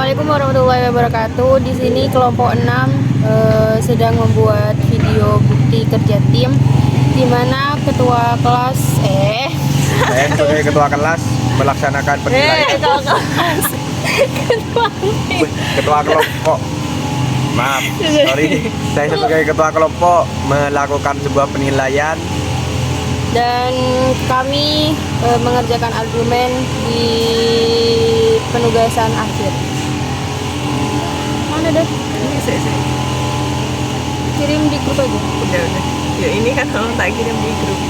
Assalamualaikum warahmatullahi wabarakatuh. Di sini kelompok 6 sedang membuat video bukti kerja tim, di mana ketua kelas saya sebagai ketua kelas melaksanakan penilaian. Ketua kelompok. Maaf, sorry. Saya sebagai ketua kelompok melakukan sebuah penilaian dan kami mengerjakan argumen di penugasan akhir. Mana deh? Ini saya. Kirim di grup aja. Udah. Ya ini kan kalau tak kirim di grup.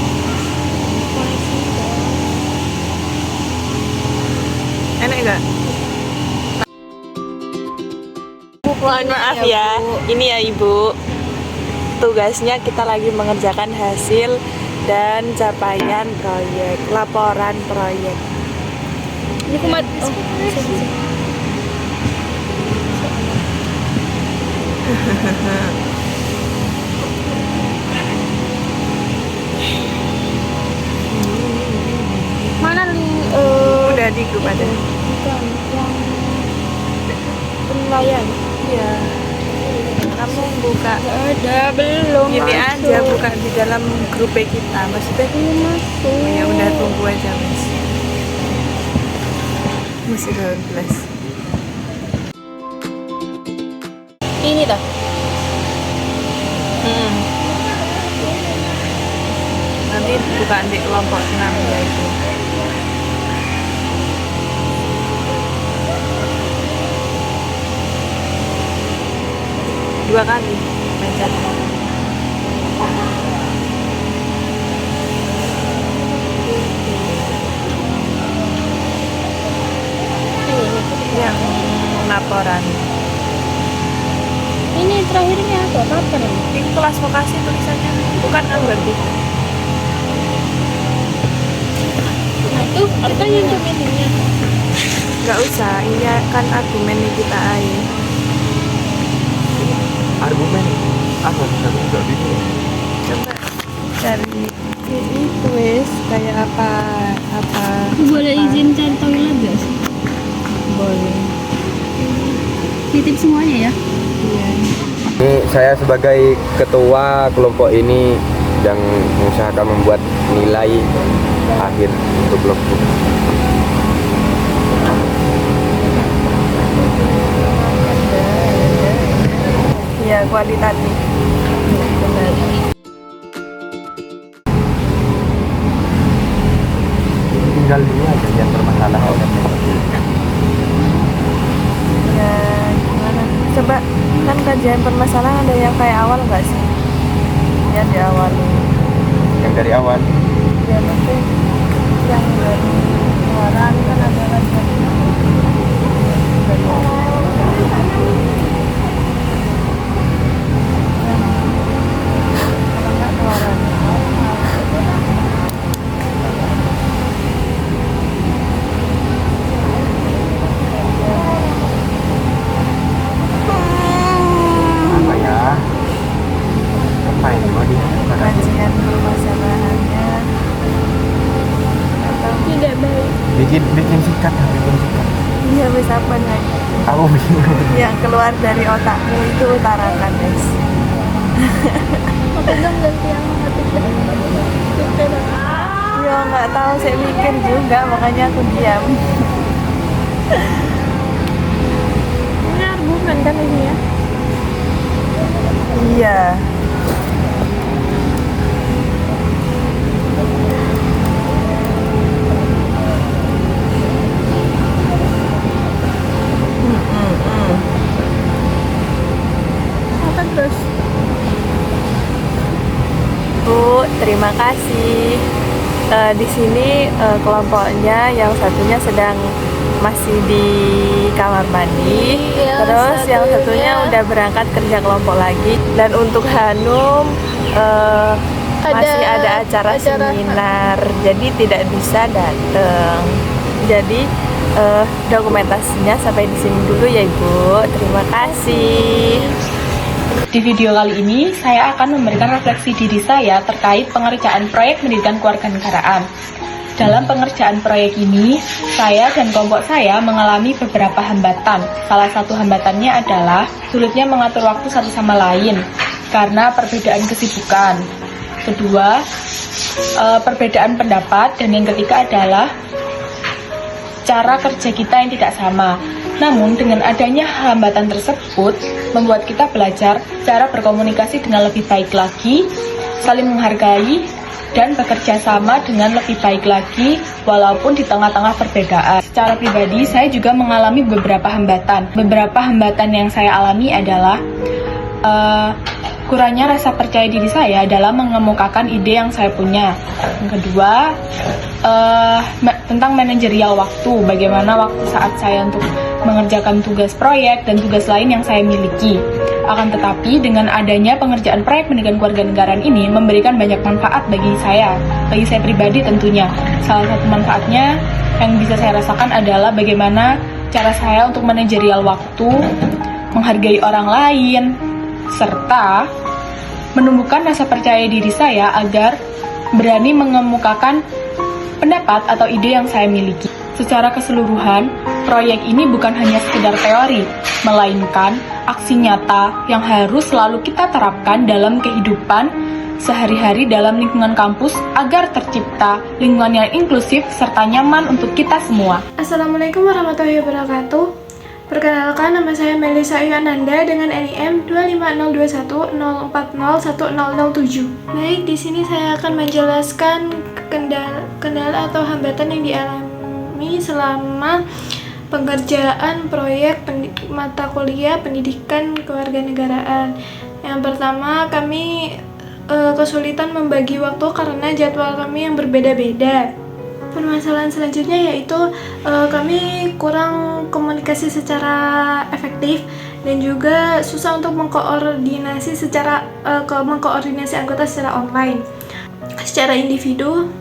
Enak nggak? Mohon maaf ya, ini ya Ibu. Tugasnya kita lagi mengerjakan hasil dan capaian proyek, laporan proyek. Ini kumat. Mana link? Udah di grup ada. Bukan, yang penilaian. Iya. Kamu buka. Ada belum? Gini masuk. aja buka di dalam grup kita, maksudnya. Belum masuk. Ya udah tunggu aja Mas. Masih 12. Ini dah. Nanti buka di kelompok 6 ya itu. Dua kali pencet. Yang laporan. Ini terakhirnya apa? Kapan ini? Di kelas vokasi tulisannya bukan kan berarti? Nah itu kita yang ininya. Nggak usah, ini kan argumennya kita aja. argumen apa bisa juga bingung. Coba cari ini tulis kayak apa. Boleh izin centang gak sih? Boleh. Titip semuanya ya? Iya. Ini saya sebagai ketua kelompok ini yang mengusahakan membuat nilai akhir untuk kelompok. Ya kualitatif. Benar. Tinggal ini aja yang bermasalah Ya gimana? Coba kan kajian permasalahan ada yang kayak awal nggak sih? Ya di awal. yang dari awal. Ya mungkin yang dari luaran kan ada kajian. Apa ya? Apa ini mau Kajian permasalahannya atau Tidak baik. bikin sikat. dia bisa apa nih? Aku bingung. Yang keluar dari otakmu itu utarakan guys. Apa dong ganti yang hati Ya nggak tahu, saya mikir juga makanya aku diam. Ini argumen kan ini ya? Iya. Apa terus? Bu, terima kasih. Di sini kelompoknya yang satunya sedang masih di kamar mandi, Iya, terus yang satunya satunya udah berangkat kerja kelompok lagi. Dan untuk Hanum masih ada acara seminar, jadi tidak bisa datang. Jadi dokumentasinya sampai di sini dulu ya Ibu. Terima kasih. Di video kali ini, saya akan memberikan refleksi diri saya terkait pengerjaan proyek pendidikan kewarganegaraan. Dalam pengerjaan proyek ini, saya dan kelompok saya mengalami beberapa hambatan. Salah satu hambatannya adalah sulitnya mengatur waktu satu sama lain karena perbedaan kesibukan. Kedua, perbedaan pendapat, dan yang ketiga adalah cara kerja kita yang tidak sama. Namun dengan adanya hambatan tersebut membuat kita belajar cara berkomunikasi dengan lebih baik lagi, saling menghargai, dan bekerja sama dengan lebih baik lagi walaupun di tengah-tengah perbedaan. Secara pribadi saya juga mengalami beberapa hambatan. Beberapa hambatan yang saya alami adalah kurangnya rasa percaya diri saya dalam mengemukakan ide yang saya punya. Yang kedua, tentang manajerial waktu, bagaimana waktu saat saya untuk mengerjakan tugas proyek dan tugas lain yang saya miliki. Akan tetapi dengan adanya pengerjaan proyek pendidikan kewarganegaraan ini memberikan banyak manfaat bagi saya pribadi tentunya. Salah satu manfaatnya yang bisa saya rasakan adalah bagaimana cara saya untuk manajerial waktu, menghargai orang lain, serta menumbuhkan rasa percaya diri saya agar berani mengemukakan pendapat atau ide yang saya miliki. Secara keseluruhan, proyek ini bukan hanya sekedar teori, melainkan aksi nyata yang harus selalu kita terapkan dalam kehidupan sehari-hari dalam lingkungan kampus agar tercipta lingkungan yang inklusif serta nyaman untuk kita semua. Assalamualaikum warahmatullahi wabarakatuh. Perkenalkan, nama saya Melisa Yuananda dengan NIM 25021040107. Baik, di sini saya akan menjelaskan kendala atau hambatan yang dialami selama pengerjaan proyek mata kuliah pendidikan kewarganegaraan. Yang pertama, kami kesulitan membagi waktu karena jadwal kami yang berbeda-beda. Permasalahan selanjutnya yaitu kami kurang komunikasi secara efektif dan juga susah untuk mengkoordinasi anggota secara online. Secara individu,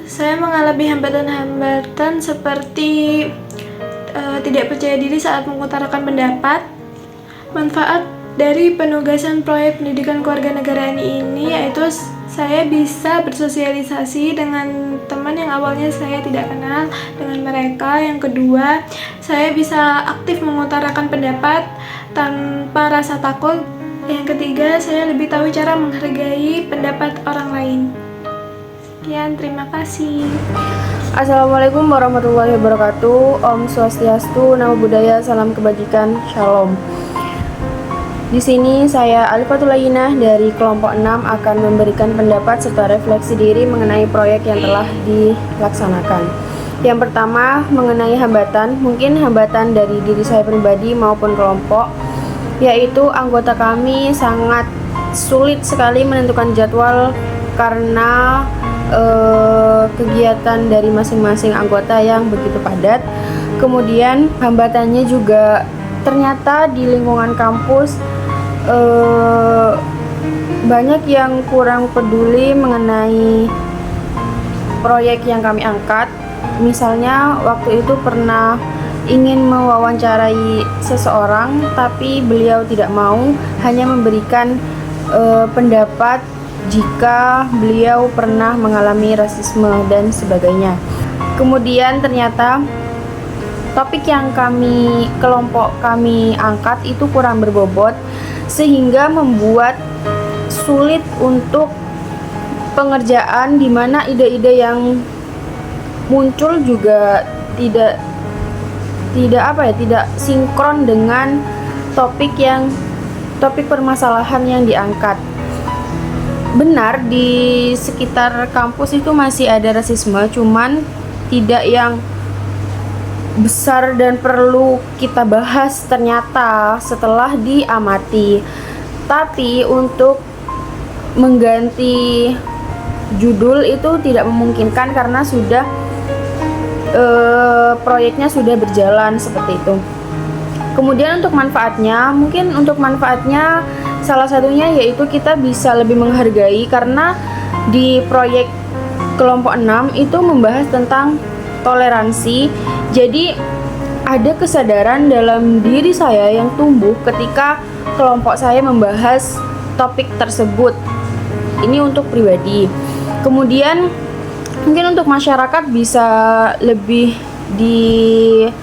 saya mengalami hambatan-hambatan seperti tidak percaya diri saat mengutarakan pendapat. Manfaat dari penugasan proyek pendidikan kewarganegaraan ini yaitu saya bisa bersosialisasi dengan teman yang awalnya saya tidak kenal dengan mereka. Yang kedua, saya bisa aktif mengutarakan pendapat tanpa rasa takut. Yang ketiga, saya lebih tahu cara menghargai pendapat orang lain. Sekian, terima kasih. Assalamualaikum warahmatullahi wabarakatuh. Om Swastiastu, Namo Buddhaya, salam kebajikan, Shalom. Di sini saya Alifatul Ainah dari kelompok 6 akan memberikan pendapat serta refleksi diri mengenai proyek yang telah dilaksanakan. Yang pertama, mengenai hambatan, mungkin hambatan dari diri saya pribadi maupun kelompok, yaitu anggota kami sangat sulit sekali menentukan jadwal karena kegiatan dari masing-masing anggota yang begitu padat. Kemudian hambatannya juga ternyata di lingkungan kampus banyak yang kurang peduli mengenai proyek yang kami angkat. Misalnya waktu itu pernah ingin mewawancarai seseorang tapi beliau tidak mau, hanya memberikan pendapat jika beliau pernah mengalami rasisme dan sebagainya. Kemudian ternyata topik yang kelompok kami angkat itu kurang berbobot sehingga membuat sulit untuk pengerjaan, di mana ide-ide yang muncul juga tidak sinkron dengan topik permasalahan yang diangkat. Benar, di sekitar kampus itu masih ada rasisme, cuman tidak yang besar dan perlu kita bahas ternyata setelah diamati. Tapi untuk mengganti judul itu tidak memungkinkan karena sudah proyeknya sudah berjalan seperti itu. Kemudian untuk manfaatnya, mungkin untuk manfaatnya salah satunya yaitu kita bisa lebih menghargai, karena di proyek kelompok 6 itu membahas tentang toleransi. Jadi ada kesadaran dalam diri saya yang tumbuh ketika kelompok saya membahas topik tersebut. Ini untuk pribadi. Kemudian Mungkin untuk masyarakat bisa lebih diteliti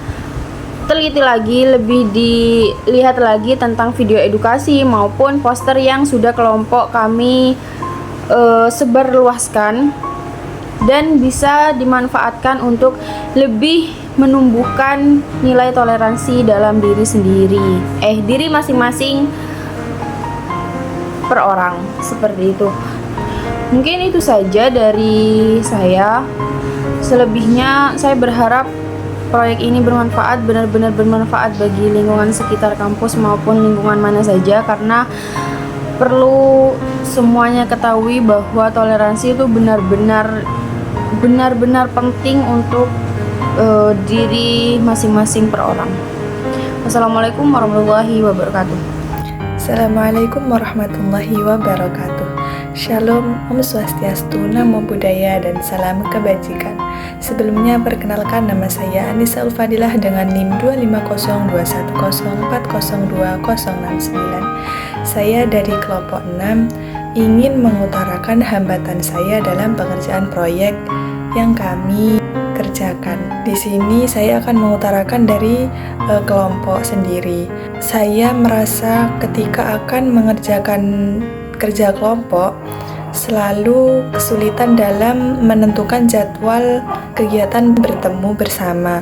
lagi, lebih dilihat lagi tentang video edukasi maupun poster yang sudah kelompok kami sebarluaskan, dan bisa dimanfaatkan untuk lebih menumbuhkan nilai toleransi dalam diri masing-masing per orang, seperti itu. Mungkin itu saja dari saya. Selebihnya saya berharap proyek ini bermanfaat, benar-benar bermanfaat bagi lingkungan sekitar kampus maupun lingkungan mana saja, karena perlu semuanya ketahui bahwa toleransi itu benar-benar penting untuk diri masing-masing per orang. Wassalamualaikum warahmatullahi wabarakatuh. Assalamualaikum warahmatullahi wabarakatuh. Shalom, Om Swastiastu, Namo Buddhaya, dan salam kebajikan. Sebelumnya perkenalkan, nama saya Anissa Ulfadilah dengan NIM 25021040209. Saya dari kelompok 6 ingin mengutarakan hambatan saya dalam pengerjaan proyek yang kami kerjakan. Di sini saya akan mengutarakan dari kelompok sendiri. Saya merasa ketika akan mengerjakan kerja kelompok selalu kesulitan dalam menentukan jadwal kegiatan bertemu bersama.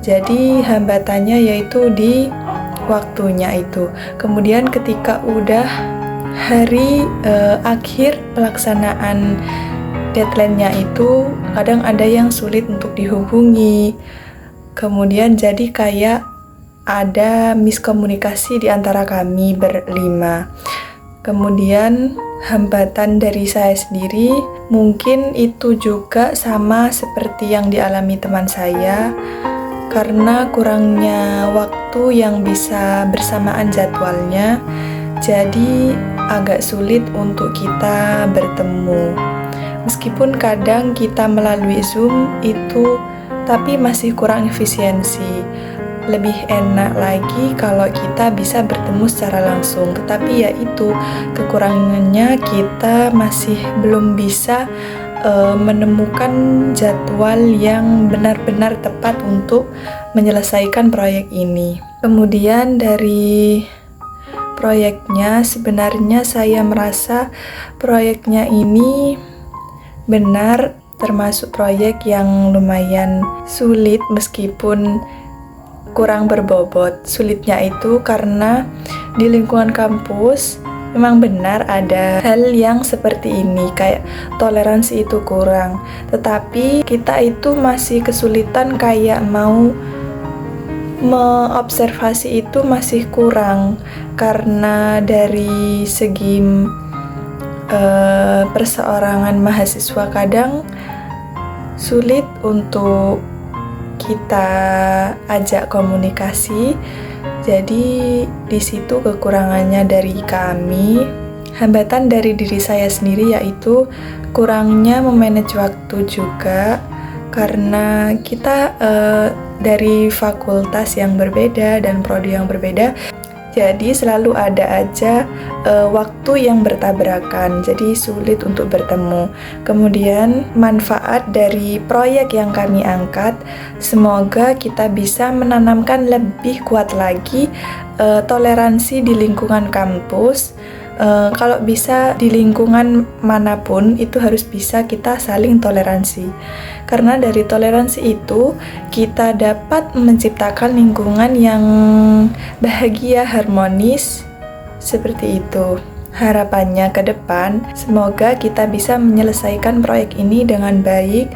Jadi hambatannya yaitu di waktunya itu. Kemudian ketika udah hari akhir pelaksanaan deadline-nya itu, kadang ada yang sulit untuk dihubungi. Kemudian jadi kayak ada miskomunikasi di antara kami berlima. Kemudian hambatan dari saya sendiri mungkin itu juga sama seperti yang dialami teman saya, karena kurangnya waktu yang bisa bersamaan jadwalnya, jadi agak sulit untuk kita bertemu. Meskipun kadang kita melalui Zoom itu, tapi masih kurang efisiensi. Lebih enak lagi kalau kita bisa bertemu secara langsung, tetapi ya itu kekurangannya, kita masih belum bisa menemukan jadwal yang benar-benar tepat untuk menyelesaikan proyek ini. Kemudian dari proyeknya, sebenarnya saya merasa proyeknya ini benar termasuk proyek yang lumayan sulit meskipun kurang berbobot. Sulitnya itu karena di lingkungan kampus memang benar ada hal yang seperti ini, kayak toleransi itu kurang, tetapi kita itu masih kesulitan kayak mau mengobservasi itu masih kurang, karena dari segi perseorangan mahasiswa kadang sulit untuk kita ajak komunikasi. Jadi di situ kekurangannya dari kami. Hambatan dari diri saya sendiri yaitu kurangnya memanage waktu juga, karena kita dari fakultas yang berbeda dan prodi yang berbeda. Jadi selalu ada aja waktu yang bertabrakan, jadi sulit untuk bertemu. Kemudian manfaat dari proyek yang kami angkat, semoga kita bisa menanamkan lebih kuat lagi toleransi di lingkungan kampus. Kalau bisa di lingkungan manapun itu harus bisa kita saling toleransi, karena dari toleransi itu kita dapat menciptakan lingkungan yang bahagia, harmonis, seperti itu. Harapannya ke depan semoga kita bisa menyelesaikan proyek ini dengan baik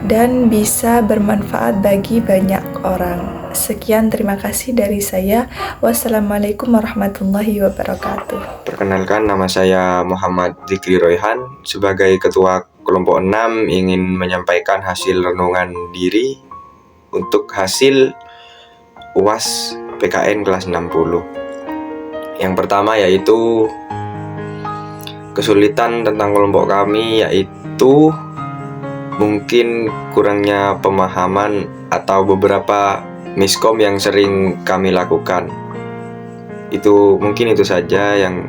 dan bisa bermanfaat bagi banyak orang. Sekian, terima kasih dari saya. Wassalamualaikum warahmatullahi wabarakatuh. Perkenalkan, nama saya Muhammad Zikri Royhan. Sebagai ketua kelompok 6 ingin menyampaikan hasil renungan diri untuk hasil UAS PKN kelas 60. Yang pertama yaitu kesulitan tentang kelompok kami, yaitu mungkin kurangnya pemahaman atau beberapa miskom yang sering kami lakukan. Mungkin itu saja yang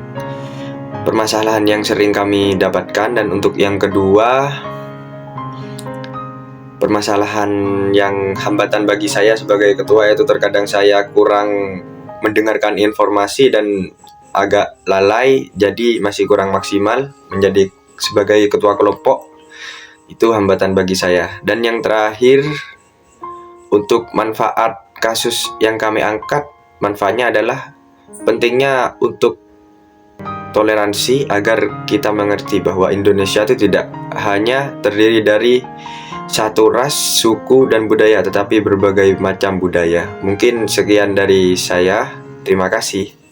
permasalahan yang sering kami dapatkan. Dan untuk yang kedua, permasalahan yang hambatan bagi saya sebagai ketua, yaitu terkadang saya kurang mendengarkan informasi dan agak lalai, jadi masih kurang maksimal menjadi sebagai ketua kelompok. Itu hambatan bagi saya. Dan yang terakhir, untuk manfaat kasus yang kami angkat, manfaatnya adalah pentingnya untuk toleransi agar kita mengerti bahwa Indonesia itu tidak hanya terdiri dari satu ras, suku, dan budaya, tetapi berbagai macam budaya. Mungkin sekian dari saya. Terima kasih.